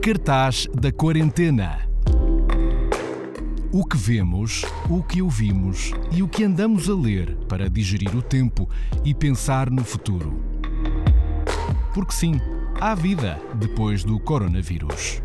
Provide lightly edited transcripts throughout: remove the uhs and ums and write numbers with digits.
cartaz da quarentena. O que vemos, o que ouvimos e o que andamos a ler para digerir o tempo e pensar no futuro. Porque sim, há vida depois do coronavírus.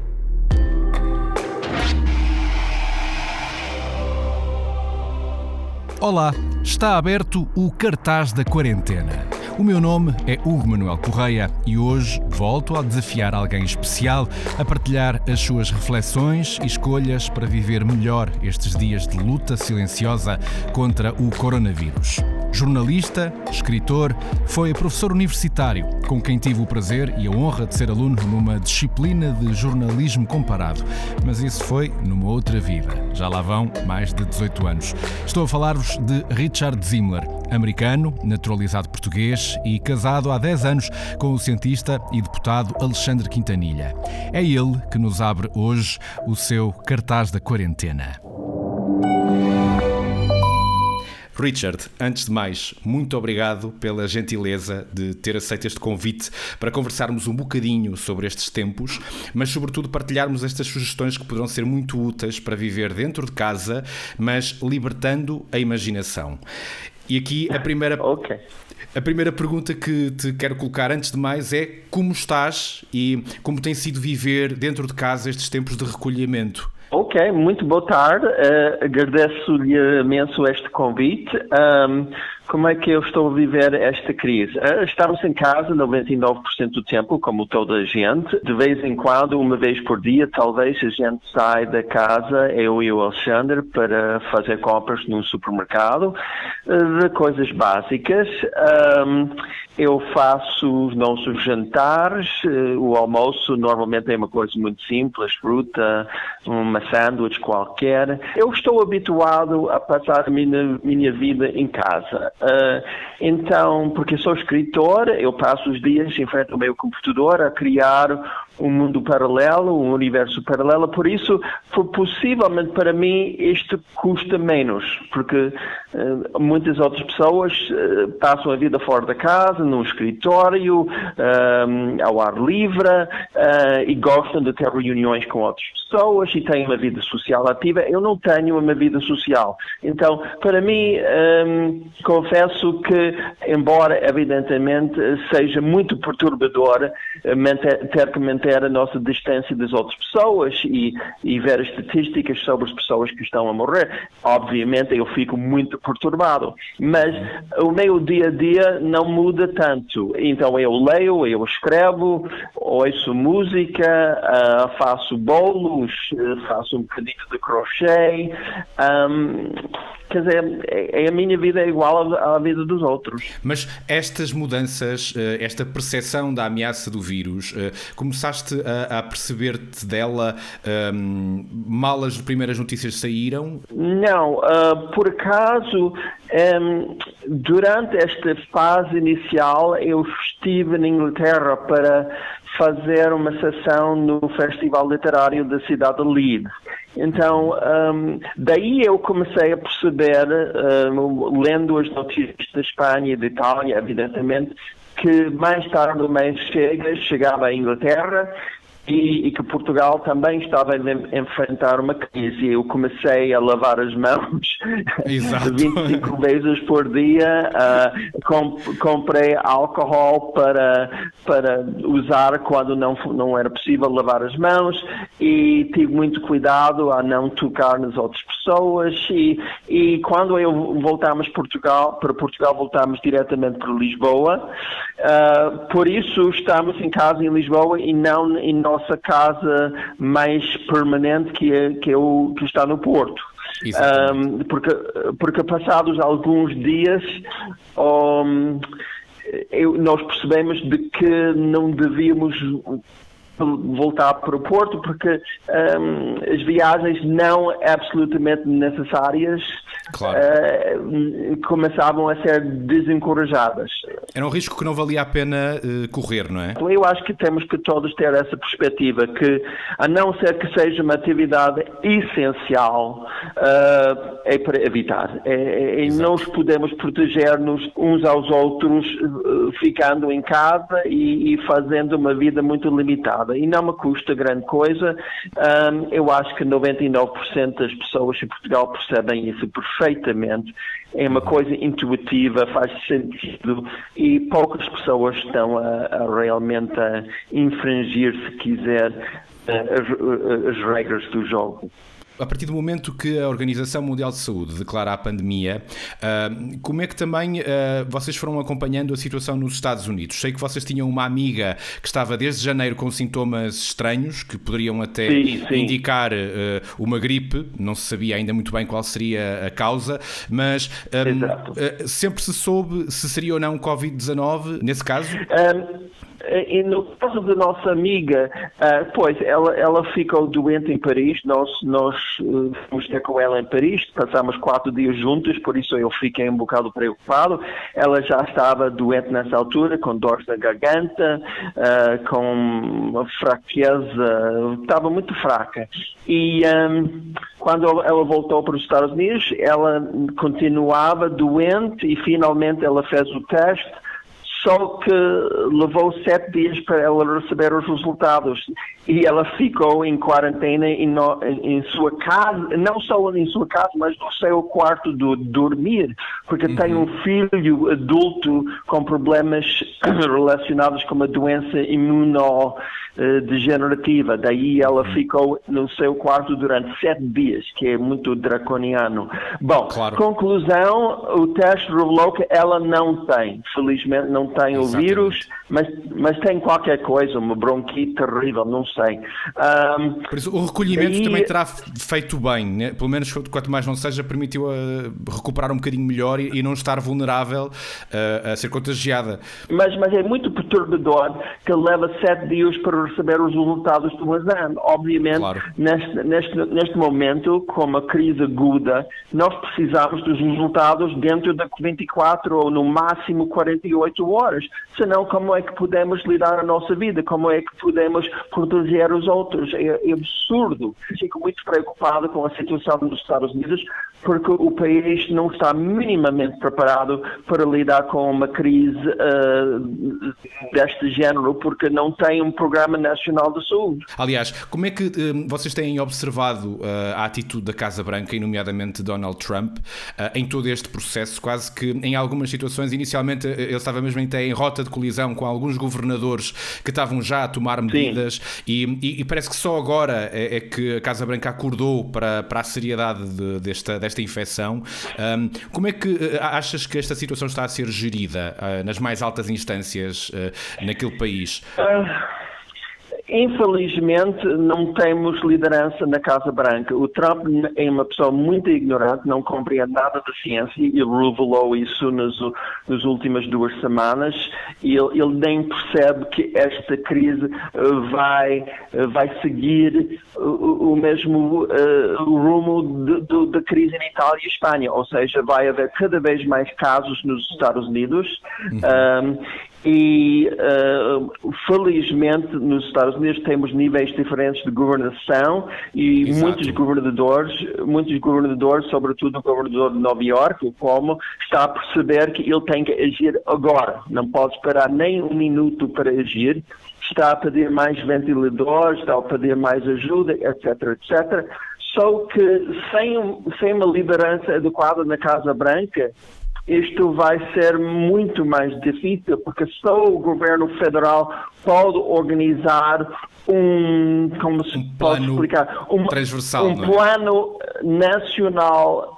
Olá, está aberto o cartaz da quarentena. O meu nome é Hugo Manuel Correia e hoje volto a desafiar alguém especial a partilhar as suas reflexões e escolhas para viver melhor estes dias de luta silenciosa contra o coronavírus. Jornalista, escritor, foi professor universitário, com quem tive o prazer e a honra de ser aluno numa disciplina de jornalismo comparado. Mas isso foi numa outra vida. Já lá vão mais de 18 anos. Estou a falar-vos de Richard Zimler, americano, naturalizado português e casado há 10 anos com o cientista e deputado Alexandre Quintanilha. É ele que nos abre hoje o seu cartaz da quarentena. Richard, antes de mais, muito obrigado pela gentileza de ter aceito este convite para conversarmos um bocadinho sobre estes tempos, mas sobretudo partilharmos estas sugestões que poderão ser muito úteis para viver dentro de casa, mas libertando a imaginação. E aqui a primeira pergunta que te quero colocar antes de mais é como estás e como tem sido viver dentro de casa estes tempos de recolhimento? Ok, muito boa tarde. Agradeço-lhe imenso este convite. Como é que eu estou a viver esta crise? Estamos em casa 99% do tempo, como toda a gente. De vez em quando, uma vez por dia, talvez a gente sai da casa, eu e o Alexandre, para fazer compras num supermercado de coisas básicas. Eu faço os nossos jantares, o almoço normalmente é uma coisa muito simples, fruta, uma sanduíche qualquer. Eu estou habituado a passar a minha vida em casa. Então, porque sou escritor, eu passo os dias em frente ao meu computador a criar um mundo paralelo, um universo paralelo. Por isso, possivelmente para mim, isto custa menos, porque muitas outras pessoas passam a vida fora da casa, num escritório, ao ar livre, e gostam de ter reuniões com outras pessoas e têm uma vida social ativa. Eu não tenho uma vida social. Então, para mim, confesso que, embora evidentemente seja muito perturbador ter que manter a nossa distância das outras pessoas e ver as estatísticas sobre as pessoas que estão a morrer, obviamente eu fico muito perturbado, mas o meu dia-a-dia não muda tanto. Então eu leio, eu escrevo, ouço música, faço bolos, faço um bocadinho de crochê. Quer dizer, a minha vida é igual à vida dos outros. Mas estas mudanças, esta percepção da ameaça do vírus, começaste a perceber-te dela mal as primeiras notícias saíram? Não, por acaso, durante esta fase inicial eu estive na Inglaterra para fazer uma sessão no Festival Literário da cidade de Leeds. Então, daí eu comecei a perceber, lendo as notícias da Espanha e da Itália, evidentemente, que mais tarde ou mais chegava à Inglaterra e que Portugal também estava a enfrentar uma crise. Eu comecei a lavar as mãos 25 vezes por dia, comprei álcool para usar quando não era possível lavar as mãos e tive muito cuidado a não tocar nas outras pessoas e quando voltámos para Portugal voltámos diretamente para Lisboa. Por isso estamos em casa em Lisboa e não em nossa casa mais permanente que está no Porto. Porque passados alguns dias nós percebemos de que não devíamos voltar para o Porto porque as viagens não absolutamente necessárias começavam a ser desencorajadas. Era um risco que não valia a pena correr, não é? Eu acho que temos que todos ter essa perspectiva que, a não ser que seja uma atividade essencial, é para evitar. Nós podemos proteger-nos uns aos outros ficando em casa e fazendo uma vida muito limitada. nada e não me custa grande coisa. Eu acho que 99% das pessoas em Portugal percebem isso perfeitamente. É uma coisa intuitiva, faz sentido e poucas pessoas estão realmente a infringir, se quiser, as regras do jogo. A partir do momento que a Organização Mundial de Saúde declara a pandemia, como é que também vocês foram acompanhando a situação nos Estados Unidos? Sei que vocês tinham uma amiga que estava desde janeiro com sintomas estranhos, que poderiam até indicar uma gripe, não se sabia ainda muito bem qual seria a causa, mas sempre se soube se seria ou não Covid-19 nesse caso? E no caso da nossa amiga, pois, ela ficou doente em Paris, nós fomos ter com ela em Paris, passámos 4 dias juntos, por isso eu fiquei um bocado preocupado. Ela já estava doente nessa altura, com dores na garganta, com uma fraqueza, estava muito fraca. E quando ela voltou para os Estados Unidos, ela continuava doente e finalmente ela fez o teste. Só que levou 7 dias para ela receber os resultados e ela ficou em quarentena em sua casa, não só em sua casa, mas no seu quarto de dormir, porque tem um filho adulto com problemas relacionados com uma doença imunodegenerativa. Daí ela ficou no seu quarto durante 7 dias, que é muito draconiano. Bom, conclusão, o teste revelou que ela não tem, felizmente não tem o vírus, mas tem qualquer coisa, uma bronquite terrível, não sei. Por isso, o recolhimento também terá feito bem, né? Pelo menos quanto mais não seja, permitiu recuperar um bocadinho melhor e não estar vulnerável a ser contagiada. Mas é muito perturbador que leva 7 dias para receber os resultados do exame. Obviamente, neste momento, com uma crise aguda, nós precisamos dos resultados dentro de 24 ou no máximo 48 horas. Senão, como é que podemos lidar a nossa vida? Como é que podemos proteger os outros? É absurdo. Fico muito preocupado com a situação dos Estados Unidos porque o país não está minimamente preparado para lidar com uma crise deste género porque não tem um programa nacional de saúde. Aliás, como é que vocês têm observado a atitude da Casa Branca, e nomeadamente Donald Trump, em todo este processo? Quase que em algumas situações, inicialmente ele estava mesmo até em rota de colisão com alguns governadores que estavam já a tomar medidas e parece que só agora é que a Casa Branca acordou para a seriedade desta infecção. Como é que achas que esta situação está a ser gerida nas mais altas instâncias naquele país? Infelizmente, não temos liderança na Casa Branca. O Trump é uma pessoa muito ignorante, não compreende nada da ciência e ele revelou isso nas últimas 2 semanas. Ele nem percebe que esta crise vai seguir o mesmo rumo da crise em Itália e Espanha, ou seja, vai haver cada vez mais casos nos Estados Unidos. Felizmente nos Estados Unidos temos níveis diferentes de governação e muitos governadores, sobretudo o governador de Nova Iorque, como está a perceber que ele tem que agir agora, não pode esperar nem um minuto para agir, está a pedir mais ventiladores, está a pedir mais ajuda, etc. Só que sem uma liderança adequada na Casa Branca, isto vai ser muito mais difícil, porque só o governo federal pode organizar um transversal, um plano nacional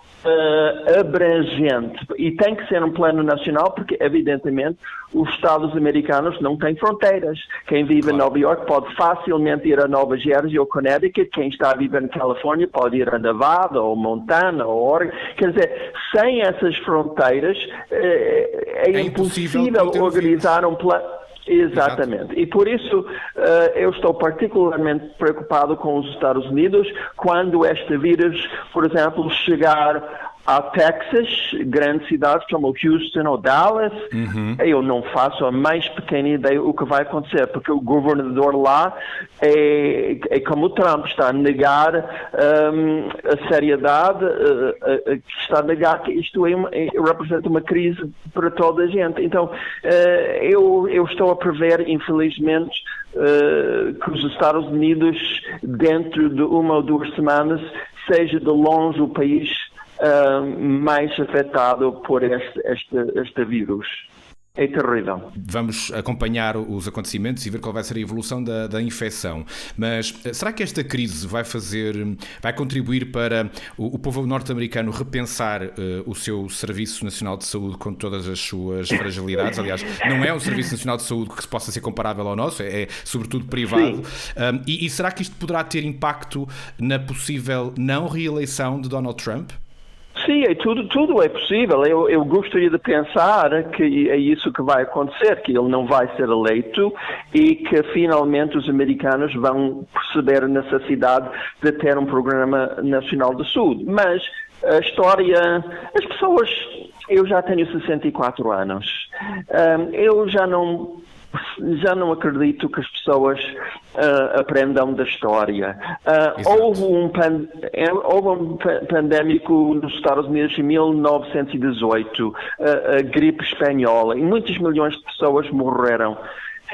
abrangente. E tem que ser um plano nacional porque, evidentemente, os Estados americanos não têm fronteiras. Quem vive em Nova York pode facilmente ir a Nova Jersey ou Connecticut. Quem está a viver na Califórnia pode ir a Nevada ou Montana ou Oregon. Quer dizer, sem essas fronteiras é impossível organizar um plano. Exatamente. Exato. E por isso eu estou particularmente preocupado com os Estados Unidos quando este vírus, por exemplo, chegar Há Texas, grandes cidades como Houston ou Dallas, eu não faço a mais pequena ideia o que vai acontecer, porque o governador lá é como o Trump, está a negar a seriedade, está a negar que isto representa uma crise para toda a gente. Então, eu estou a prever, infelizmente, que os Estados Unidos, dentro de 1 ou 2 semanas, seja de longe o país mais afetado por este vírus. É terrível. Vamos acompanhar os acontecimentos e ver qual vai ser a evolução da infecção. Mas será que esta crise vai contribuir para o povo norte-americano repensar o seu Serviço Nacional de Saúde com todas as suas fragilidades? Aliás, não é um Serviço Nacional de Saúde que possa ser comparável ao nosso, é sobretudo privado. E será que isto poderá ter impacto na possível não reeleição de Donald Trump? Sim, tudo é possível. Eu gostaria de pensar que é isso que vai acontecer, que ele não vai ser eleito e que finalmente os americanos vão perceber a necessidade de ter um programa nacional de saúde. Mas a história, as pessoas, eu já tenho 64 anos, eu já não acredito que as pessoas aprendam da história. Houve um pandémico nos Estados Unidos em 1918, a gripe espanhola, e muitos milhões de pessoas morreram.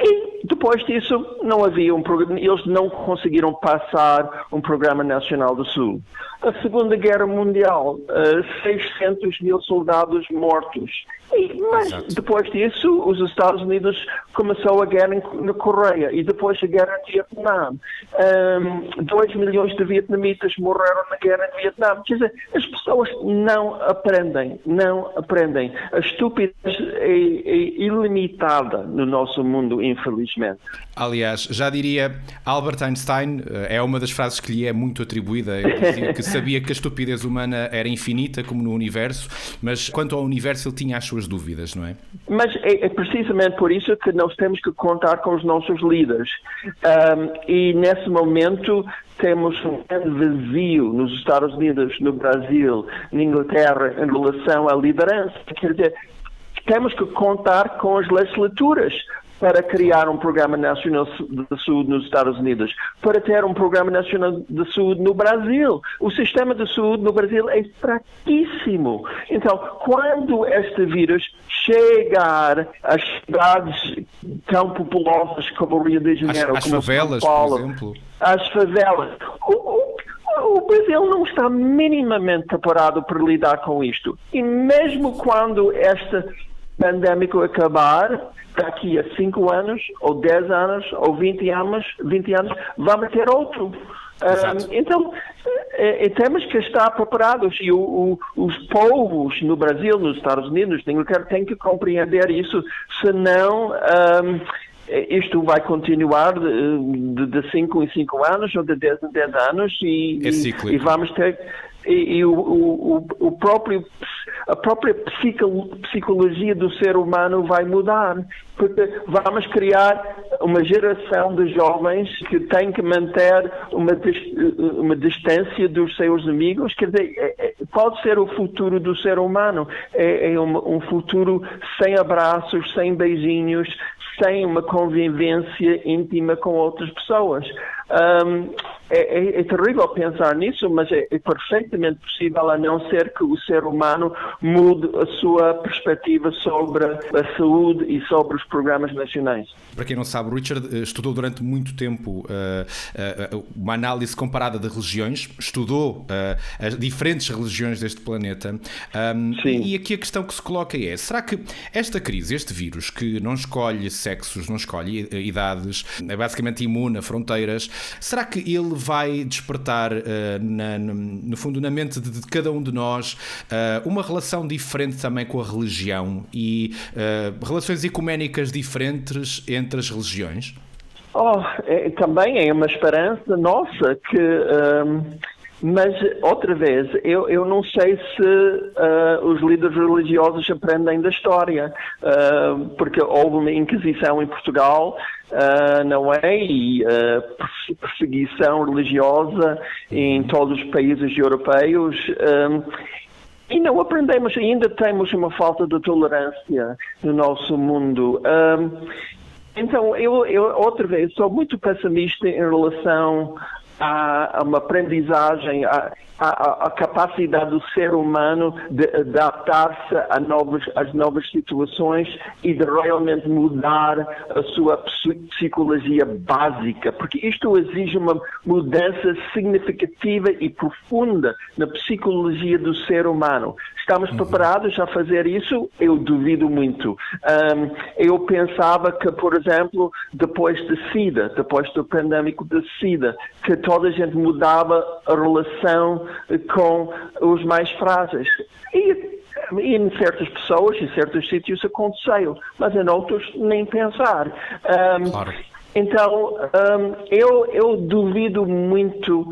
E depois disso não havia um programa, eles não conseguiram passar um programa nacional de saúde. A Segunda Guerra Mundial, 600 mil soldados mortos. Mas depois disso, os Estados Unidos começou a guerra na Coreia e depois a guerra no Vietnã. 2 milhões de vietnamitas morreram na guerra no Vietnã. Quer dizer, as pessoas não aprendem. A estupidez é ilimitada no nosso mundo, infelizmente. Aliás, já diria Albert Einstein, é uma das frases que lhe é muito atribuída. Ele dizia que sabia que a estupidez humana era infinita, como no universo, mas quanto ao universo ele tinha as suas dúvidas, não é? Mas é precisamente por isso que nós temos que contar com os nossos líderes. E nesse momento temos um grande vazio nos Estados Unidos, no Brasil, na Inglaterra, em relação à liderança. Quer dizer, temos que contar com as legislaturas para criar um programa nacional de saúde nos Estados Unidos, para ter um programa nacional de saúde no Brasil. O sistema de saúde no Brasil é fraquíssimo. Então, quando este vírus chegar às cidades tão populosas como o Rio de Janeiro, às como favelas, São Paulo, por exemplo. às favelas, o Brasil não está minimamente preparado para lidar com isto. E mesmo quando este pandémico acabar, daqui a 5 anos, ou 10 anos, ou 20 anos, vamos ter outro. Então, temos que estar preparados e os povos no Brasil, nos Estados Unidos, têm que compreender isso, senão isto vai continuar de 5 em 5 anos ou de 10 em 10 anos e vamos ter... a própria psicologia do ser humano vai mudar, porque vamos criar uma geração de jovens que tem que manter uma distância dos seus amigos. Quer dizer, pode ser o futuro do ser humano, é um futuro sem abraços, sem beijinhos, sem uma convivência íntima com outras pessoas. É terrível pensar nisso, mas é perfeitamente possível, a não ser que o ser humano mude a sua perspectiva sobre a saúde e sobre os programas nacionais. Para quem não sabe, o Richard estudou durante muito tempo uma análise comparada de religiões, estudou as diferentes religiões deste planeta. E aqui a questão que se coloca é: será que esta crise, este vírus, que não escolhe sexos, não escolhe idades, é basicamente imune a fronteiras, será que ele vai despertar, no fundo, na mente de cada um de nós, uma relação diferente também com a religião e relações ecuménicas diferentes entre as religiões? Também é uma esperança nossa que... Mas, outra vez, eu não sei se os líderes religiosos aprendem da história, porque houve uma Inquisição em Portugal, não é? E perseguição religiosa em todos os países europeus. E não aprendemos, ainda temos uma falta de tolerância no nosso mundo. Então, eu outra vez sou muito pessimista em relação a uma aprendizagem, a capacidade do ser humano de adaptar-se às novas situações e de realmente mudar a sua psicologia básica, porque isto exige uma mudança significativa e profunda na psicologia do ser humano. Estamos preparados a fazer isso? Eu duvido muito. Eu pensava que, por exemplo, depois do pandêmico de SIDA, que toda a gente mudava a relação com os mais frágeis. E em certas pessoas, em certos sítios aconteceu, mas em outros nem pensar. Claro. Então, eu duvido muito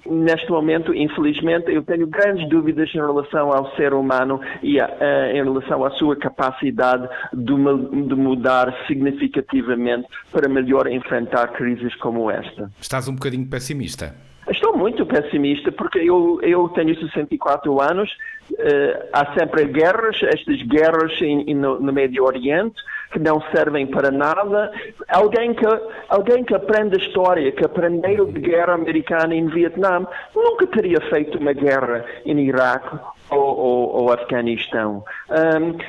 neste momento, infelizmente, eu tenho grandes dúvidas em relação ao ser humano e em relação à sua capacidade de mudar significativamente para melhor enfrentar crises como esta. Estás um bocadinho pessimista. Estou muito pessimista porque eu tenho 64 anos, há sempre guerras, estas guerras no Médio Oriente, que não servem para nada. Alguém que aprende a história, que aprendeu de guerra americana em Vietnã, nunca teria feito uma guerra em Iraque ou Afeganistão.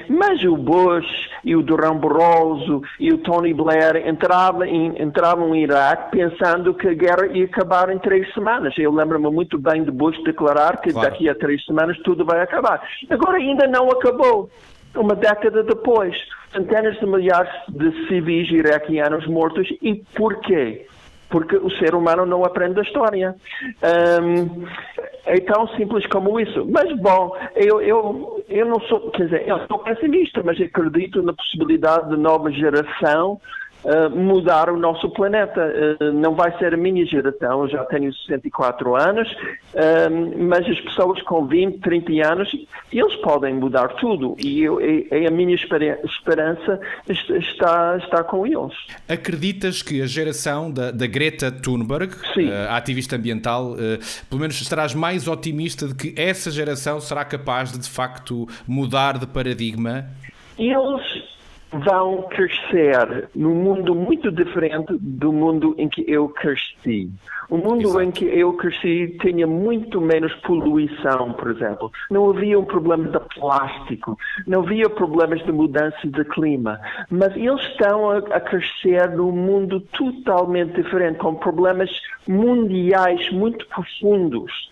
Mas o Bush e o Durão Barroso e o Tony Blair entravam em Iraque pensando que a guerra ia acabar em 3 semanas. Eu lembro-me muito bem de Bush declarar que daqui a 3 semanas tudo vai acabar. Agora ainda não acabou. Uma década depois, centenas de milhares de civis iraquianos mortos. E porquê? Porque o ser humano não aprende a história. É tão simples como isso. Mas, bom, eu não sou, quer dizer, eu sou pessimista, mas acredito na possibilidade de nova geração mudar o nosso planeta. Não vai ser a minha geração, eu já tenho 64 anos, mas as pessoas com 20, 30 anos, eles podem mudar tudo e a minha esperança está com eles. Acreditas que a geração da Greta Thunberg, a ativista ambiental, pelo menos estarás mais otimista de que essa geração será capaz de facto mudar de paradigma? Eles vão crescer num mundo muito diferente do mundo em que eu cresci. O mundo em que eu cresci tinha muito menos poluição, por exemplo. Não havia um problema de plástico, não havia problemas de mudança de clima. Mas eles estão a crescer num mundo totalmente diferente, com problemas mundiais muito profundos.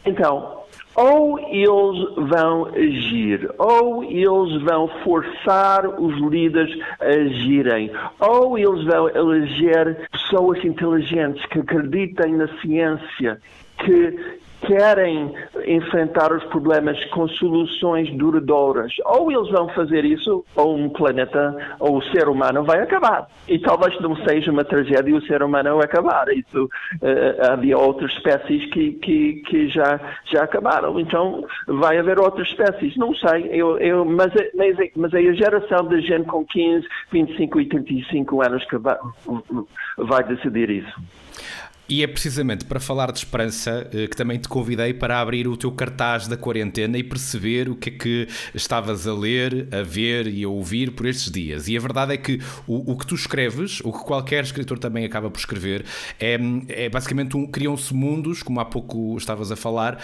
Então, ou eles vão agir, ou eles vão forçar os líderes a agirem, ou eles vão eleger pessoas inteligentes que acreditem na ciência, que querem enfrentar os problemas com soluções duradouras. Ou eles vão fazer isso, ou um planeta, ou o ser humano vai acabar. E talvez não seja uma tragédia o ser humano acabar. Isso, havia outras espécies que já acabaram. Então, vai haver outras espécies. Não sei. Mas é a geração da gente com 15, 25 e 35 anos que vai decidir isso. E é precisamente para falar de esperança que também te convidei para abrir o teu cartaz da quarentena e perceber o que é que estavas a ler, a ver e a ouvir por estes dias. E a verdade é que o que tu escreves, o que qualquer escritor também acaba por escrever, é basicamente criam-se mundos, como há pouco estavas a falar,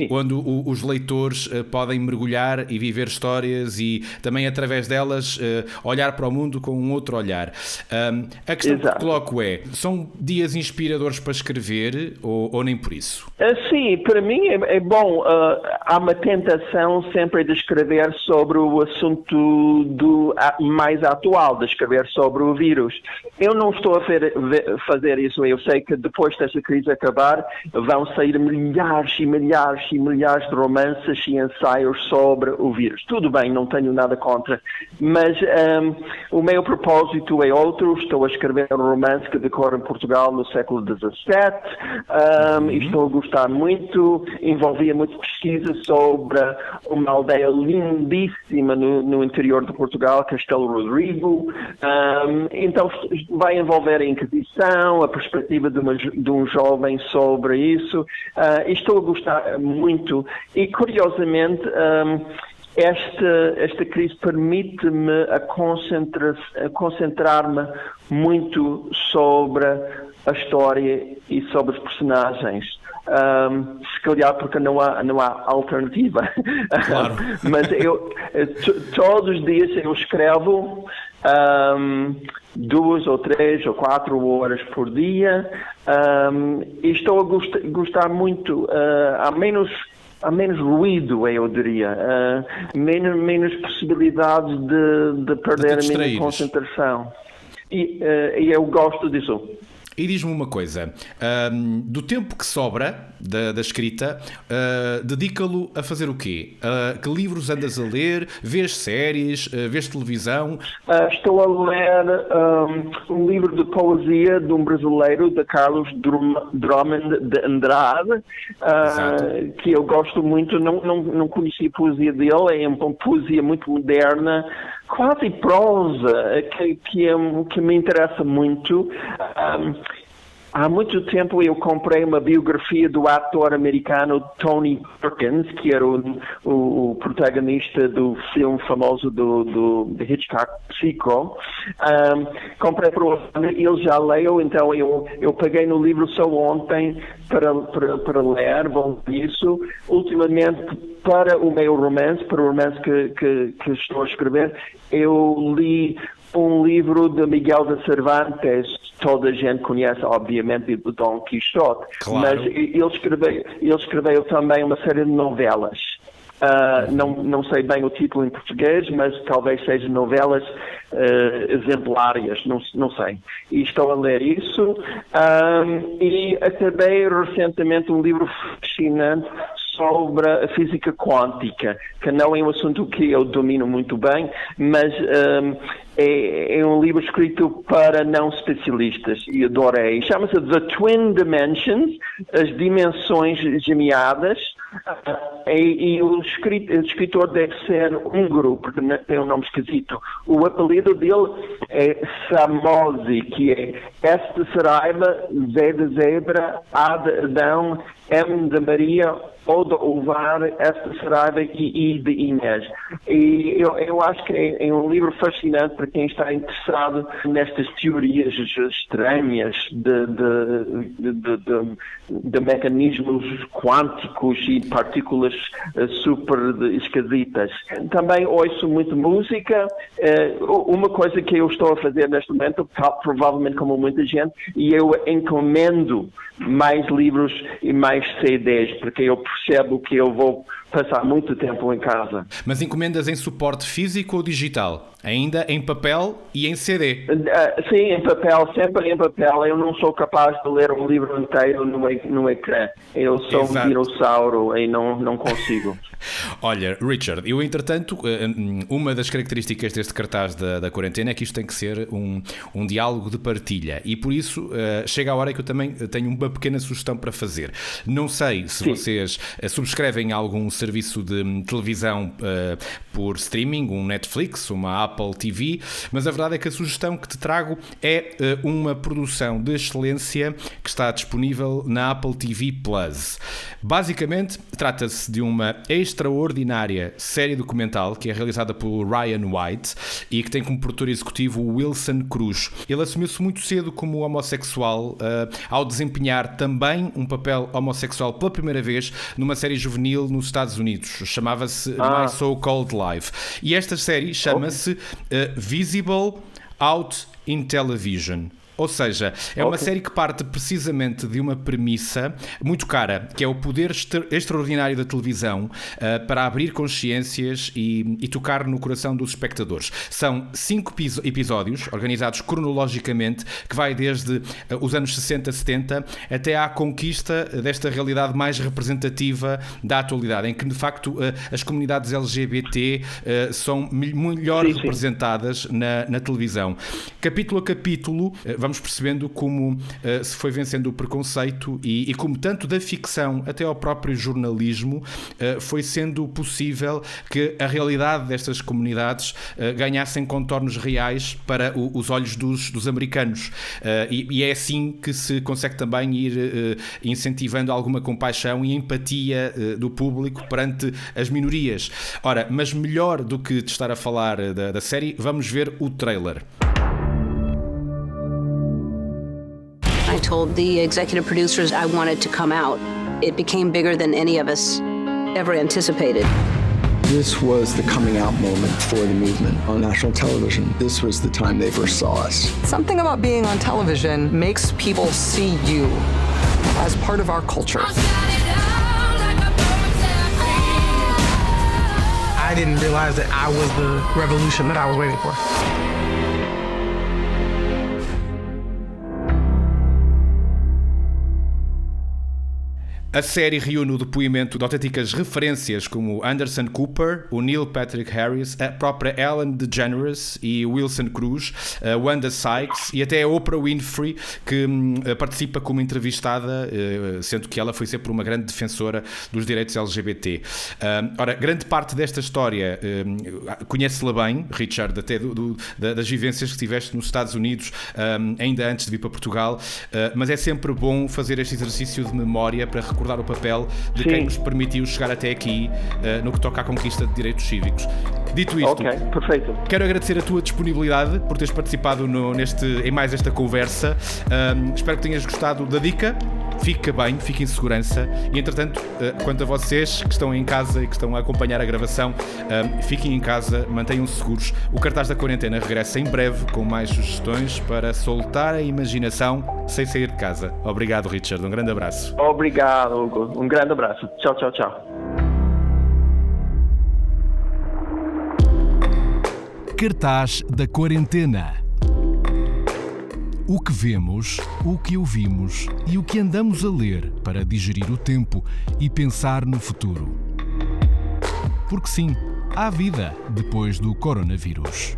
onde os leitores podem mergulhar e viver histórias e também através delas olhar para o mundo com um outro olhar. A questão que te coloco são dias inspiradores para escrever ou nem por isso? Sim, para mim é bom. Há uma tentação sempre de escrever sobre o assunto mais atual, de escrever sobre o vírus. Eu não estou a fazer isso. Eu sei que depois desta crise acabar, vão sair milhares e milhares e milhares de romances e ensaios sobre o vírus. Tudo bem, não tenho nada contra. Mas o meu propósito é outro. Estou a escrever um romance que decorre em Portugal no século XIX. 2017, e estou a gostar muito. Envolvia muito pesquisa sobre uma aldeia lindíssima no interior de Portugal, Castelo Rodrigo. Então vai envolver a Inquisição, a perspectiva de um jovem sobre isso. E estou a gostar muito. E curiosamente, esta crise permite-me a concentrar-me muito sobre a história e sobre os personagens. Se calhar porque não há alternativa. Claro. Mas todos os dias eu escrevo 2 ou 3 ou 4 horas por dia, e estou a gostar muito. Há menos ruído, eu diria, menos possibilidades de perder a minha concentração. E eu gosto disso. E diz-me uma coisa, do tempo que sobra da escrita, dedica-lo a fazer o quê? Que livros andas a ler? Vês séries? Vês televisão? Estou a ler um livro de poesia de um brasileiro, de Carlos Drummond de Andrade, que eu gosto muito. Não conheci a poesia dele, é uma poesia muito moderna, quase prosa, que me interessa muito. Há muito tempo eu comprei uma biografia do ator americano Tony Perkins, que era o protagonista do filme famoso do Hitchcock, Psycho. Comprei ele já leu, então eu peguei no livro só ontem para ler, vou isso. Ultimamente, para o meu romance, para o romance que estou a escrever, eu li um livro de Miguel de Cervantes. Toda a gente conhece, obviamente, o Dom Quixote, claro. Mas ele escreveu também uma série de novelas. Não sei bem o título em português, mas talvez sejam novelas exemplárias, não sei. E estou a ler isso. E acabei recentemente um livro fascinante sobre a física quântica, que não é um assunto que eu domino muito bem, mas é um livro escrito para não especialistas e adorei. Chama-se The Twin Dimensions, as dimensões gemeadas, e o escritor deve ser húngaro, porque tem um nome esquisito. O apelido dele é Samozi, que é S de Saraiva, Z de Zebra, A de Adão, M de Maria, O de Ovar, S de Saraiva e I de Inês. E eu acho que é um livro fascinante para quem está interessado nestas teorias estranhas de mecanismos quânticos e partículas super esquisitas. Também ouço muito música. Uma coisa que eu estou a fazer neste momento, provavelmente como muita gente, e eu encomendo mais livros e mais CDs, porque eu percebo que eu vou passar muito tempo em casa. Mas encomendas em suporte físico ou digital? Ainda em papel e em CD? Sim, em papel, sempre em papel. Eu não sou capaz de ler um livro inteiro no ecrã. Eu sou um dinossauro e não consigo. Olha, Richard, eu entretanto, uma das características deste cartaz da quarentena é que isto tem que ser um diálogo de partilha, e por isso chega a hora que eu também tenho uma pequena sugestão para fazer. Não sei se vocês subscrevem algum serviço de televisão por streaming, um Netflix, uma Apple TV, mas a verdade é que a sugestão que te trago é uma produção de excelência que está disponível na Apple TV Plus. Basicamente, trata-se de uma extraordinária série documental que é realizada por Ryan White e que tem como produtor executivo o Wilson Cruz. Ele assumiu-se muito cedo como homossexual, ao desempenhar também um papel homossexual pela primeira vez numa série juvenil nos Estados Unidos. Chamava-se My So-Called Life. E esta série chama-se Visible Out in Television. Ou seja, é uma série que parte precisamente de uma premissa muito cara, que é o poder extraordinário da televisão para abrir consciências e tocar no coração dos espectadores. São 5 episódios, organizados cronologicamente, que vai desde os anos 60, 70, até à conquista desta realidade mais representativa da atualidade, em que, de facto, as comunidades LGBT são melhor representadas na televisão. Capítulo a capítulo, vamos vamos percebendo como se foi vencendo o preconceito e como tanto da ficção até ao próprio jornalismo foi sendo possível que a realidade destas comunidades ganhassem contornos reais para os olhos dos americanos. E é assim que se consegue também ir incentivando alguma compaixão e empatia do público perante as minorias. Ora, mas melhor do que te estar a falar da série, vamos ver o trailer. I told the executive producers I wanted to come out. It became bigger than any of us ever anticipated. This was the coming out moment for the movement on national television. This was the time they first saw us. Something about being on television makes people see you as part of our culture. I didn't realize that I was the revolution that I was waiting for. A série reúne o depoimento de autênticas referências como Anderson Cooper, o Neil Patrick Harris, a própria Ellen DeGeneres e Wilson Cruz, a Wanda Sykes e até a Oprah Winfrey, que participa como entrevistada, sendo que ela foi sempre uma grande defensora dos direitos LGBT. Ora, grande parte desta história conhece-la bem, Richard, até das vivências que tiveste nos Estados Unidos, ainda antes de vir para Portugal, mas é sempre bom fazer este exercício de memória para recordar o papel de quem nos permitiu chegar até aqui no que toca à conquista de direitos cívicos. Dito isto, perfeito. Quero agradecer a tua disponibilidade por teres participado em mais esta conversa. Espero que tenhas gostado da dica. Fica bem, fique em segurança e, entretanto, quanto a vocês que estão em casa e que estão a acompanhar a gravação, fiquem em casa, mantenham-se seguros. O Cartaz da Quarentena regressa em breve com mais sugestões para soltar a imaginação sem sair de casa. Obrigado, Richard. Um grande abraço. Obrigado, Hugo. Um grande abraço. Tchau, tchau, tchau. Cartaz da Quarentena. O que vemos, o que ouvimos e o que andamos a ler para digerir o tempo e pensar no futuro. Porque sim, há vida depois do coronavírus.